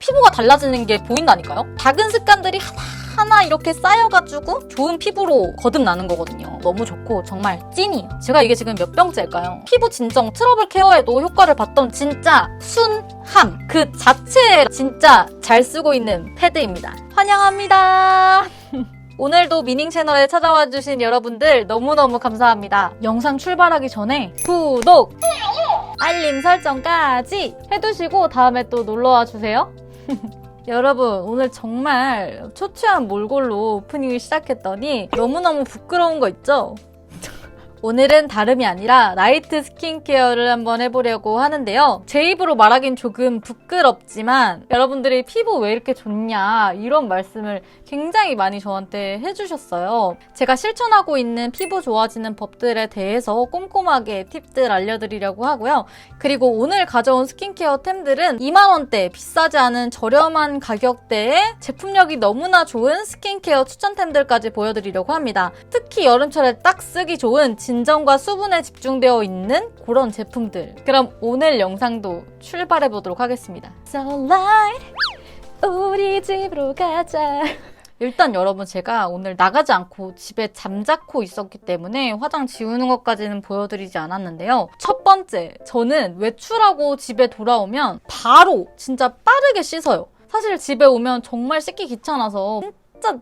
피부가 달라지는 게 보인다니까요? 작은 습관들이 하나하나 이렇게 쌓여가지고 좋은 피부로 거듭나는 거거든요. 너무 좋고 정말 찐이에요. 제가 이게 지금 몇 병째일까요? 피부 진정 트러블 케어에도 효과를 봤던 진짜 순함 그 자체에 진짜 잘 쓰고 있는 패드입니다. 환영합니다. 오늘도 미닝 채널에 찾아와 주신 여러분들 너무너무 감사합니다. 영상 출발하기 전에 구독, 알림 설정까지 해두시고 다음에 또 놀러와 주세요. 여러분 오늘 정말 초췌한 몰골로 오프닝을 시작했더니 너무너무 부끄러운 거 있죠? 오늘은 다름이 아니라 나이트 스킨케어를 한번 해보려고 하는데요. 제 입으로 말하긴 조금 부끄럽지만 여러분들이 피부 왜 이렇게 좋냐 이런 말씀을 굉장히 많이 저한테 해주셨어요. 제가 실천하고 있는 피부 좋아지는 법들에 대해서 꼼꼼하게 팁들 알려드리려고 하고요. 그리고 오늘 가져온 스킨케어 템들은 2만원대 비싸지 않은 저렴한 가격대에 제품력이 너무나 좋은 스킨케어 추천템들까지 보여드리려고 합니다. 특히 여름철에 딱 쓰기 좋은 진정과 수분에 집중되어 있는 그런 제품들. 그럼 오늘 영상도 출발해보도록 하겠습니다. So light, 우리 집으로 가자. 일단 여러분 제가 오늘 나가지 않고 집에 잠자코 있었기 때문에 화장 지우는 것까지는 보여드리지 않았는데요. 첫 번째, 저는 외출하고 집에 돌아오면 바로 진짜 빠르게 씻어요. 사실 집에 오면 정말 씻기 귀찮아서 진짜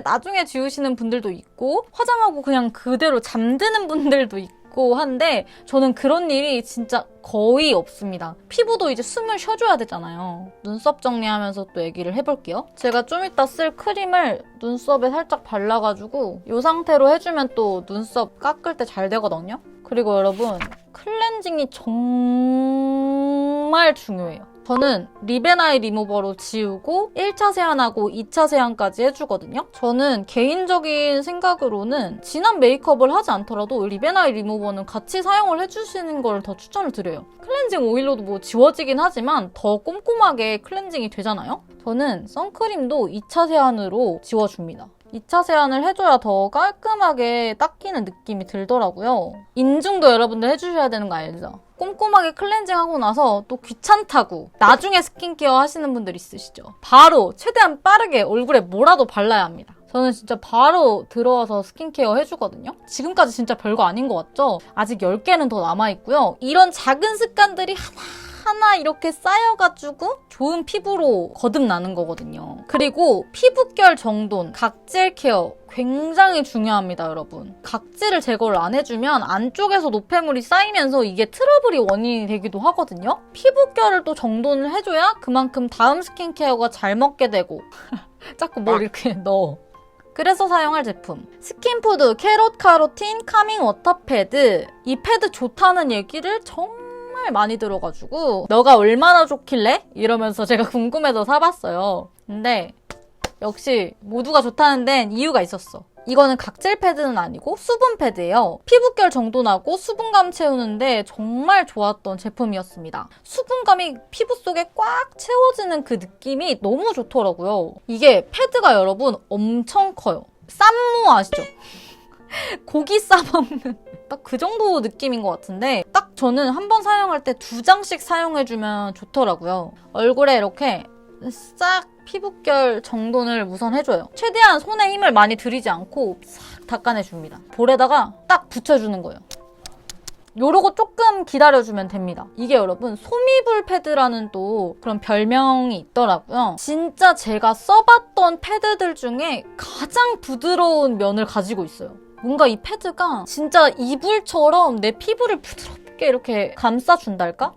나중에 지우시는 분들도 있고 화장하고 그냥 그대로 잠드는 분들도 있고 한데 저는 그런 일이 진짜 거의 없습니다. 피부도 이제 숨을 쉬어줘야 되잖아요. 눈썹 정리하면서 또 얘기를 해볼게요. 제가 좀 이따 쓸 크림을 눈썹에 살짝 발라가지고 이 상태로 해주면 또 눈썹 깎을 때 잘 되거든요. 그리고 여러분 클렌징이 정말 중요해요. 저는 립앤아이 리무버로 지우고 1차 세안하고 2차 세안까지 해주거든요. 저는 개인적인 생각으로는 진한 메이크업을 하지 않더라도 립앤아이 리무버는 같이 사용을 해주시는 걸 더 추천을 드려요. 클렌징 오일로도 뭐 지워지긴 하지만 더 꼼꼼하게 클렌징이 되잖아요. 저는 선크림도 2차 세안으로 지워줍니다. 2차 세안을 해줘야 더 깔끔하게 닦이는 느낌이 들더라고요. 인중도 여러분들 해주셔야 되는 거 알죠? 꼼꼼하게 클렌징하고 나서 또 귀찮다고 나중에 스킨케어 하시는 분들 있으시죠? 바로 최대한 빠르게 얼굴에 뭐라도 발라야 합니다. 저는 진짜 바로 들어와서 스킨케어 해주거든요. 지금까지 진짜 별거 아닌 것 같죠? 아직 10개는 더 남아있고요. 이런 작은 습관들이 하나 이렇게 쌓여가지고 좋은 피부로 거듭나는 거거든요. 그리고 피부결 정돈, 각질 케어 굉장히 중요합니다, 여러분. 각질을 제거를 안 해주면 안쪽에서 노폐물이 쌓이면서 이게 트러블이 원인이 되기도 하거든요. 피부결을 또 정돈을 해줘야 그만큼 다음 스킨케어가 잘 먹게 되고 자꾸 뭘 이렇게 넣어. 그래서 사용할 제품 스킨푸드 캐롯 카로틴 카밍 워터 패드. 이 패드 좋다는 얘기를 정말 많이 들어가지고 너가 얼마나 좋길래? 이러면서 제가 궁금해서 사봤어요. 근데 역시 모두가 좋다는 데는 이유가 있었어. 이거는 각질 패드는 아니고 수분 패드예요. 피부결 정돈하고 수분감 채우는데 정말 좋았던 제품이었습니다. 수분감이 피부 속에 꽉 채워지는 그 느낌이 너무 좋더라고요. 이게 패드가 여러분 엄청 커요. 쌈무 아시죠? 고기 싸먹는 딱 그 정도 느낌인 것 같은데 딱 저는 한 번 사용할 때 2장씩 사용해주면 좋더라고요. 얼굴에 이렇게 싹 피부결 정돈을 우선 해줘요. 최대한 손에 힘을 많이 들이지 않고 싹 닦아내줍니다. 볼에다가 딱 붙여주는 거예요. 요러고 조금 기다려주면 됩니다. 이게 여러분 소미불 패드라는 또 그런 별명이 있더라고요. 진짜 제가 써봤던 패드들 중에 가장 부드러운 면을 가지고 있어요. 뭔가 이 패드가 진짜 이불처럼 내 피부를 부드럽게 이렇게 감싸준달까?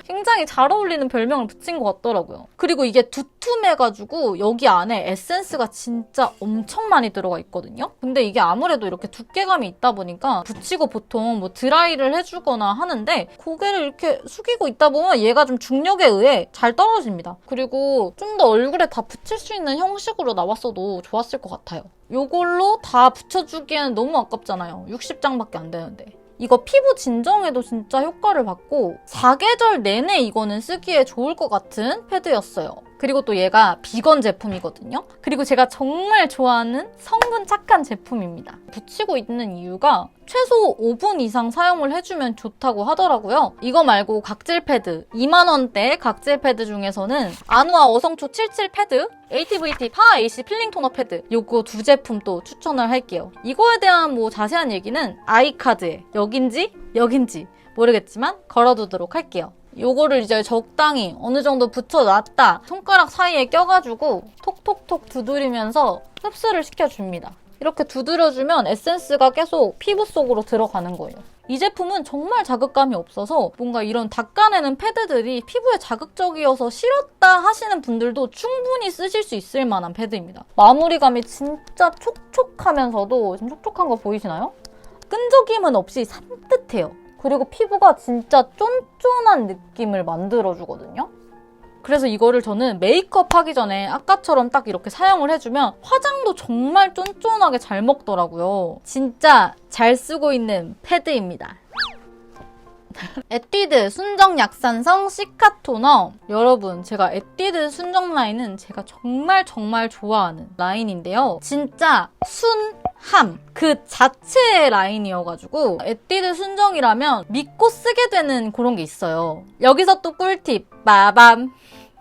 굉장히 잘 어울리는 별명을 붙인 것 같더라고요. 그리고 이게 두툼해가지고 여기 안에 에센스가 진짜 엄청 많이 들어가 있거든요. 근데 이게 아무래도 이렇게 두께감이 있다 보니까 붙이고 보통 뭐 드라이를 해주거나 하는데 고개를 이렇게 숙이고 있다 보면 얘가 좀 중력에 의해 잘 떨어집니다. 그리고 좀 더 얼굴에 다 붙일 수 있는 형식으로 나왔어도 좋았을 것 같아요. 요걸로 다 붙여주기에는 너무 아깝잖아요. 60장밖에 안 되는데. 이거 피부 진정에도 진짜 효과를 받고 사계절 내내 이거는 쓰기에 좋을 것 같은 패드였어요. 그리고 또 얘가 비건 제품이거든요. 그리고 제가 정말 좋아하는 성분 착한 제품입니다. 붙이고 있는 이유가 최소 5분 이상 사용을 해주면 좋다고 하더라고요. 이거 말고 각질 패드, 2만 원대 각질 패드 중에서는 아누아 어성초 77 패드, ATVT 파 AC 필링 토너 패드, 요거 두 제품 또 추천을 할게요. 이거에 대한 뭐 자세한 얘기는 아이카드에 여긴지 모르겠지만 걸어두도록 할게요. 요거를 이제 적당히 어느 정도 붙여놨다 손가락 사이에 껴가지고 톡톡톡 두드리면서 흡수를 시켜줍니다. 이렇게 두드려주면 에센스가 계속 피부 속으로 들어가는 거예요. 이 제품은 정말 자극감이 없어서 뭔가 이런 닦아내는 패드들이 피부에 자극적이어서 싫었다 하시는 분들도 충분히 쓰실 수 있을 만한 패드입니다. 마무리감이 진짜 촉촉하면서도 지금 촉촉한 거 보이시나요? 끈적임은 없이 산뜻해요. 그리고 피부가 진짜 쫀쫀한 느낌을 만들어주거든요. 그래서 이거를 저는 메이크업 하기 전에 아까처럼 딱 이렇게 사용을 해주면 화장도 정말 쫀쫀하게 잘 먹더라고요. 진짜 잘 쓰고 있는 패드입니다. 에뛰드 순정 약산성 시카 토너. 여러분, 제가 에뛰드 순정 라인은 제가 정말 좋아하는 라인인데요. 진짜 순함 그 자체의 라인이어가지고 에뛰드 순정이라면 믿고 쓰게 되는 그런 게 있어요. 여기서 또 꿀팁 빠밤.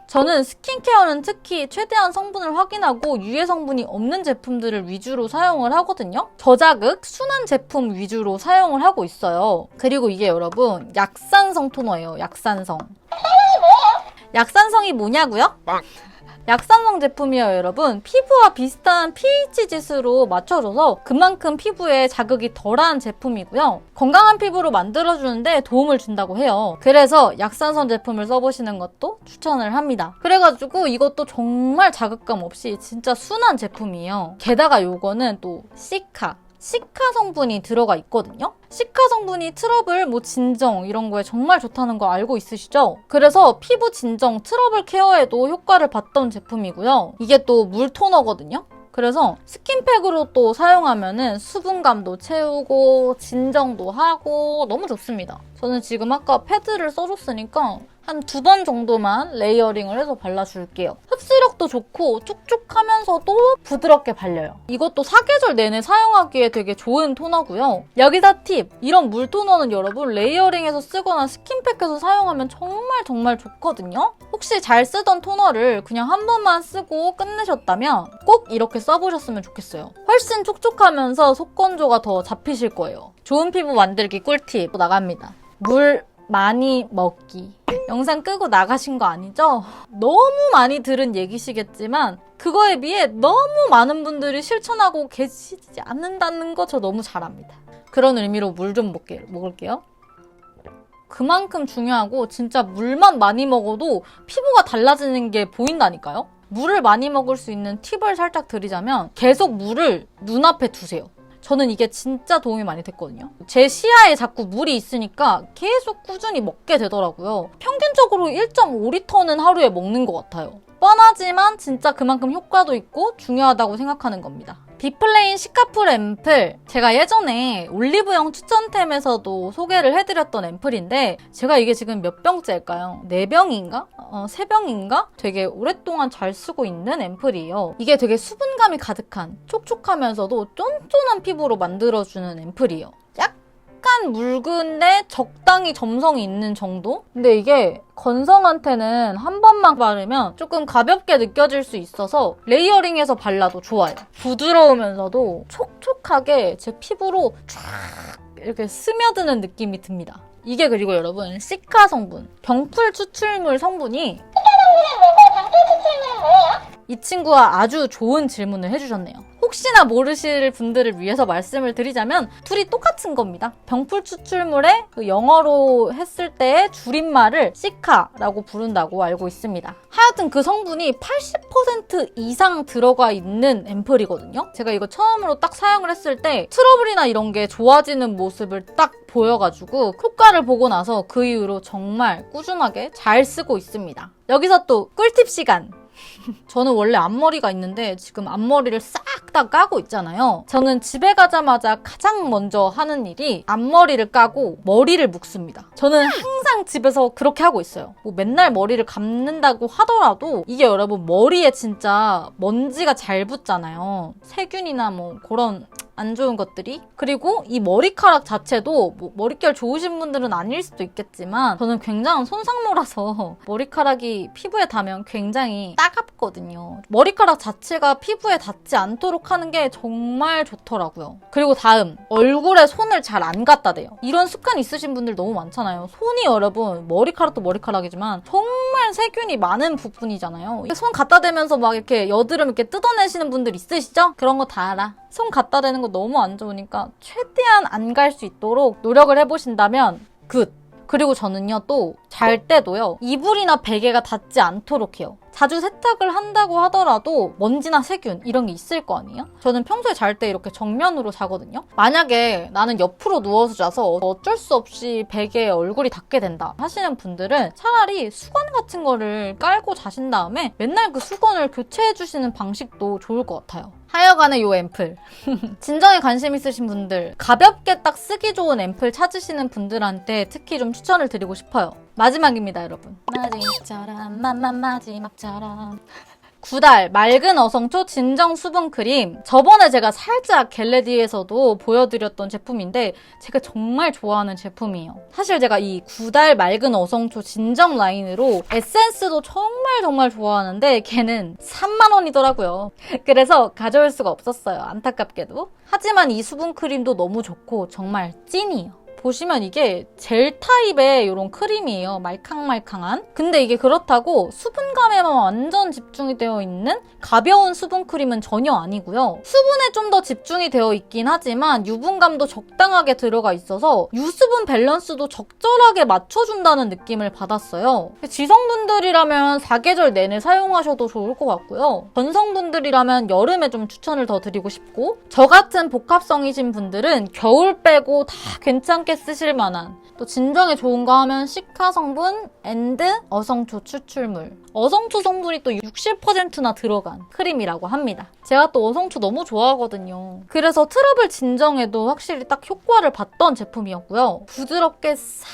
저는 스킨케어는 특히 최대한 성분을 확인하고 유해 성분이 없는 제품들을 위주로 사용을 하거든요. 저자극, 순한 제품 위주로 사용을 하고 있어요. 그리고 이게 여러분 약산성 토너예요. 약산성. 약산성이 뭐냐고요? 약산성 제품이에요, 여러분. 피부와 비슷한 pH 지수로 맞춰줘서 그만큼 피부에 자극이 덜한 제품이고요. 건강한 피부로 만들어주는데 도움을 준다고 해요. 그래서 약산성 제품을 써보시는 것도 추천을 합니다. 그래가지고 이것도 정말 자극감 없이 진짜 순한 제품이에요. 게다가 요거는 또 시카 성분이 들어가 있거든요. 시카 성분이 트러블, 진정 이런 거에 정말 좋다는 거 알고 있으시죠? 그래서 피부 진정, 트러블 케어에도 효과를 봤던 제품이고요. 이게 또 물 토너거든요. 그래서 스킨팩으로 또 사용하면은 수분감도 채우고 진정도 하고 너무 좋습니다. 저는 지금 아까 패드를 써줬으니까 한 2번 정도만 레이어링을 해서 발라줄게요. 흡수력도 좋고 촉촉하면서도 부드럽게 발려요. 이것도 사계절 내내 사용하기에 되게 좋은 토너고요. 여기서 팁! 이런 물 토너는 여러분 레이어링해서 쓰거나 스킨팩해서 사용하면 정말 좋거든요. 혹시 잘 쓰던 토너를 그냥 한 번만 쓰고 끝내셨다면 꼭 이렇게 써보셨으면 좋겠어요. 훨씬 촉촉하면서 속건조가 더 잡히실 거예요. 좋은 피부 만들기 꿀팁 나갑니다. 물 많이 먹기. 영상 끄고 나가신 거 아니죠? 너무 많이 들은 얘기시겠지만 그거에 비해 너무 많은 분들이 실천하고 계시지 않는다는 거 저 너무 잘 압니다. 그런 의미로 물 좀 먹을게요. 그만큼 중요하고 진짜 물만 많이 먹어도 피부가 달라지는 게 보인다니까요? 물을 많이 먹을 수 있는 팁을 살짝 드리자면 계속 물을 눈앞에 두세요. 저는 이게 진짜 도움이 많이 됐거든요. 제 시야에 자꾸 물이 있으니까 계속 꾸준히 먹게 되더라고요. 평균적으로 1.5리터는 하루에 먹는 것 같아요. 뻔하지만 진짜 그만큼 효과도 있고 중요하다고 생각하는 겁니다. 비플레인 시카풀 앰플, 제가 예전에 올리브영 추천템에서도 소개를 해드렸던 앰플인데 제가 이게 지금 몇 병째일까요? 4병인가? 3병인가? 되게 오랫동안 잘 쓰고 있는 앰플이에요. 이게 되게 수분감이 가득한 촉촉하면서도 쫀쫀한 피부로 만들어주는 앰플이에요. 약간 묽은데 적당히 점성이 있는 정도? 근데 이게 건성한테는 한 번만 바르면 조금 가볍게 느껴질 수 있어서 레이어링해서 발라도 좋아요. 부드러우면서도 촉촉하게 제 피부로 쫙 이렇게 스며드는 느낌이 듭니다. 이게 그리고 여러분 시카 성분, 병풀 추출물 성분이 이 친구가 아주 좋은 질문을 해주셨네요. 혹시나 모르실 분들을 위해서 말씀을 드리자면 둘이 똑같은 겁니다. 병풀 추출물의 그 영어로 했을 때의 줄임말을 시카라고 부른다고 알고 있습니다. 하여튼 그 성분이 80% 이상 들어가 있는 앰플이거든요. 제가 이거 처음으로 딱 사용을 했을 때 트러블이나 이런 게 좋아지는 모습을 딱 보여가지고 효과를 보고 나서 그 이후로 정말 꾸준하게 잘 쓰고 있습니다. 여기서 또 꿀팁 시간! 저는 원래 앞머리가 있는데 지금 앞머리를 싹 다 까고 있잖아요. 저는 집에 가자마자 가장 먼저 하는 일이 앞머리를 까고 머리를 묶습니다. 저는 항상 집에서 그렇게 하고 있어요. 뭐 맨날 머리를 감는다고 하더라도 이게 여러분 머리에 진짜 먼지가 잘 붙잖아요. 세균이나 뭐 그런 안 좋은 것들이. 그리고 이 머리카락 자체도 뭐 머릿결 좋으신 분들은 아닐 수도 있겠지만 저는 굉장한 손상모라서 머리카락이 피부에 닿으면 굉장히 따갑거든요. 머리카락 자체가 피부에 닿지 않도록 하는 게 정말 좋더라고요. 그리고 다음, 얼굴에 손을 잘 안 갖다 대요. 이런 습관 있으신 분들 너무 많잖아요. 손이 여러분 머리카락도 머리카락이지만 정말 세균이 많은 부분이잖아요. 손 갖다 대면서 막 이렇게 여드름 이렇게 뜯어내시는 분들 있으시죠? 그런 거 다 알아. 손 갖다 대는 거 너무 안 좋으니까 최대한 안 갈 수 있도록 노력을 해보신다면 굿! 그리고 저는요 또 잘 때도요 이불이나 베개가 닿지 않도록 해요. 자주 세탁을 한다고 하더라도 먼지나 세균 이런 게 있을 거 아니에요? 저는 평소에 잘 때 이렇게 정면으로 자거든요. 만약에 나는 옆으로 누워서 자서 어쩔 수 없이 베개에 얼굴이 닿게 된다 하시는 분들은 차라리 수건 같은 거를 깔고 자신 다음에 맨날 그 수건을 교체해 주시는 방식도 좋을 것 같아요. 하여간에 요 앰플 진정에 관심 있으신 분들, 가볍게 딱 쓰기 좋은 앰플 찾으시는 분들한테 특히 좀 추천을 드리고 싶어요. 마지막입니다, 여러분. 마지막처럼 마지막처럼 9달 맑은 어성초 진정 수분 크림. 저번에 제가 살짝 겟레디에서도 보여드렸던 제품인데 제가 정말 좋아하는 제품이에요. 사실 제가 이 9달 맑은 어성초 진정 라인으로 에센스도 정말 좋아하는데 걔는 3만 원이더라고요. 그래서 가져올 수가 없었어요. 안타깝게도. 하지만 이 수분 크림도 너무 좋고 정말 찐이에요. 보시면 이게 젤 타입의 이런 크림이에요. 말캉말캉한. 근데 이게 그렇다고 수분감에만 완전 집중이 되어 있는 가벼운 수분 크림은 전혀 아니고요. 수분에 좀 더 집중이 되어 있긴 하지만 유분감도 적당하게 들어가 있어서 유수분 밸런스도 적절하게 맞춰준다는 느낌을 받았어요. 지성분들이라면 사계절 내내 사용하셔도 좋을 것 같고요. 전성분들이라면 여름에 좀 추천을 더 드리고 싶고 저 같은 복합성이신 분들은 겨울 빼고 다 괜찮게 쓰실 만한 또 진정에 좋은 거 하면 시카 성분 앤드 어성초 추출물. 어성초 성분이 또 60%나 들어간 크림이라고 합니다. 제가 또 어성초 너무 좋아하거든요. 그래서 트러블 진정에도 확실히 딱 효과를 봤던 제품이었고요. 부드럽게 싹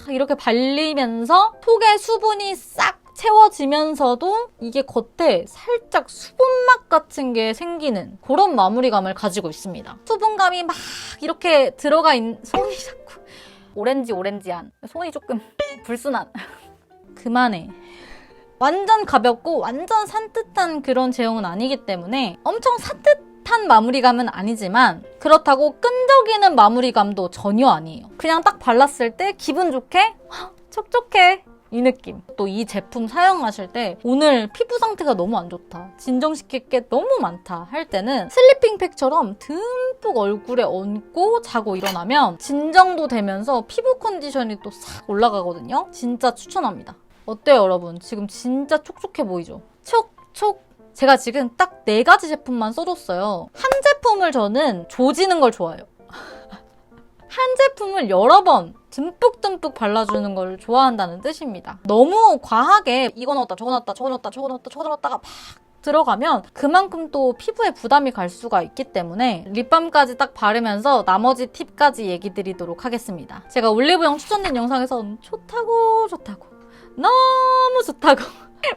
이렇게 발리면서 속에 수분이 싹 채워지면서도 이게 겉에 살짝 수분맛 같은 게 생기는 그런 마무리감을 가지고 있습니다. 수분감이 막 이렇게 들어가 있는 손이 자꾸 오렌지한 손이 조금 불순한 그만해. 완전 가볍고 완전 산뜻한 그런 제형은 아니기 때문에 엄청 산뜻한 마무리감은 아니지만 그렇다고 끈적이는 마무리감도 전혀 아니에요. 그냥 딱 발랐을 때 기분 좋게 촉촉해 이 느낌. 또 이 제품 사용하실 때 오늘 피부 상태가 너무 안 좋다, 진정시킬 게 너무 많다 할 때는 슬리핑 팩처럼 듬뿍 얼굴에 얹고 자고 일어나면 진정도 되면서 피부 컨디션이 또 싹 올라가거든요. 진짜 추천합니다. 어때요 여러분? 지금 진짜 촉촉해 보이죠? 촉촉. 제가 지금 딱 4가지 제품만 써줬어요. 한 제품을 저는 조지는 걸 좋아해요. 한 제품을 여러 번 듬뿍듬뿍 발라주는 걸 좋아한다는 뜻입니다. 너무 과하게 이거 넣었다 저거 넣었다 저거 넣었다 저거 넣었다 저거 넣었다가 막 들어가면 그만큼 또 피부에 부담이 갈 수가 있기 때문에 립밤까지 딱 바르면서 나머지 팁까지 얘기 드리도록 하겠습니다. 제가 올리브영 추천된 영상에서 좋다고 너무 좋다고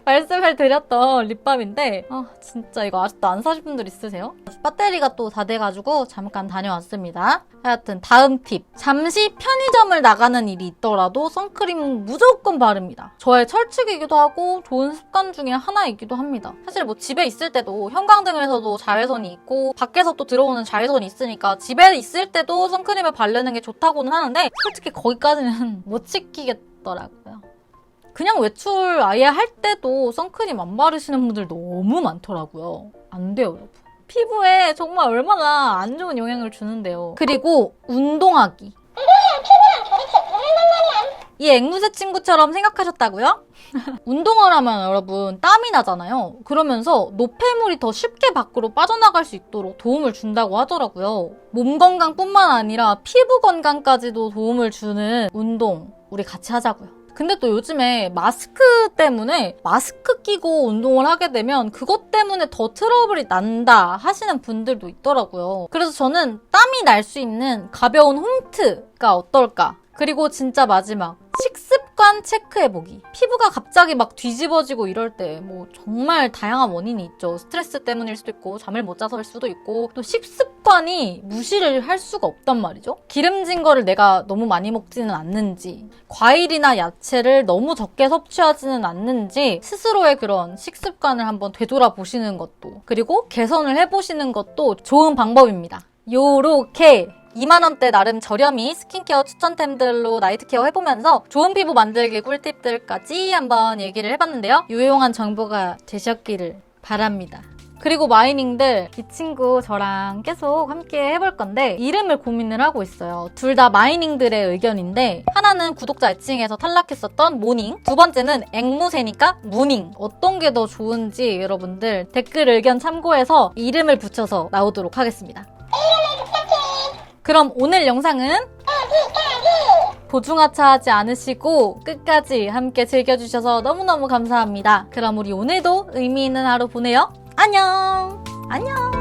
말씀을 드렸던 립밤인데 진짜 이거 아직도 안 사실 분들 있으세요? 배터리가 또 다 돼가지고 잠깐 다녀왔습니다. 하여튼 다음 팁. 잠시 편의점을 나가는 일이 있더라도 선크림은 무조건 바릅니다. 저의 철칙이기도 하고 좋은 습관 중에 하나이기도 합니다. 사실 뭐 집에 있을 때도 형광등에서도 자외선이 있고 밖에서 또 들어오는 자외선이 있으니까 집에 있을 때도 선크림을 바르는 게 좋다고는 하는데 솔직히 거기까지는 못 지키겠더라고요. 그냥 외출 아예 할 때도 선크림 안 바르시는 분들 너무 많더라고요. 안 돼요, 여러분. 피부에 정말 얼마나 안 좋은 영향을 주는데요. 그리고 운동하기. 이 앵무새 친구처럼 생각하셨다고요? 운동을 하면 여러분 땀이 나잖아요. 그러면서 노폐물이 더 쉽게 밖으로 빠져나갈 수 있도록 도움을 준다고 하더라고요. 몸 건강뿐만 아니라 피부 건강까지도 도움을 주는 운동 우리 같이 하자고요. 근데 또 요즘에 마스크 때문에 마스크 끼고 운동을 하게 되면 그것 때문에 더 트러블이 난다 하시는 분들도 있더라고요. 그래서 저는 땀이 날 수 있는 가벼운 홈트가 어떨까? 그리고 진짜 마지막, 식습관 체크해보기. 피부가 갑자기 막 뒤집어지고 이럴 때 뭐 정말 다양한 원인이 있죠. 스트레스 때문일 수도 있고 잠을 못 자서일 수도 있고 또 식습관이 무시를 할 수가 없단 말이죠. 기름진 거를 내가 너무 많이 먹지는 않는지, 과일이나 야채를 너무 적게 섭취하지는 않는지 스스로의 그런 식습관을 한번 되돌아보시는 것도, 그리고 개선을 해보시는 것도 좋은 방법입니다. 요렇게 2만원대 나름 저렴이 스킨케어 추천템들로 나이트 케어 해보면서 좋은 피부 만들기 꿀팁들까지 한번 얘기를 해봤는데요. 유용한 정보가 되셨기를 바랍니다. 그리고 마이닝들, 이 친구 저랑 계속 함께 해볼 건데 이름을 고민을 하고 있어요. 둘 다 마이닝들의 의견인데 하나는 구독자 애칭에서 탈락했었던 모닝, 두 번째는 앵무새니까 무닝. 어떤 게 더 좋은지 여러분들 댓글 의견 참고해서 이름을 붙여서 나오도록 하겠습니다. 그럼 오늘 영상은 보중하차하지 않으시고 끝까지 함께 즐겨주셔서 너무너무 감사합니다. 그럼 우리 오늘도 의미 있는 하루 보내요. 안녕! 안녕!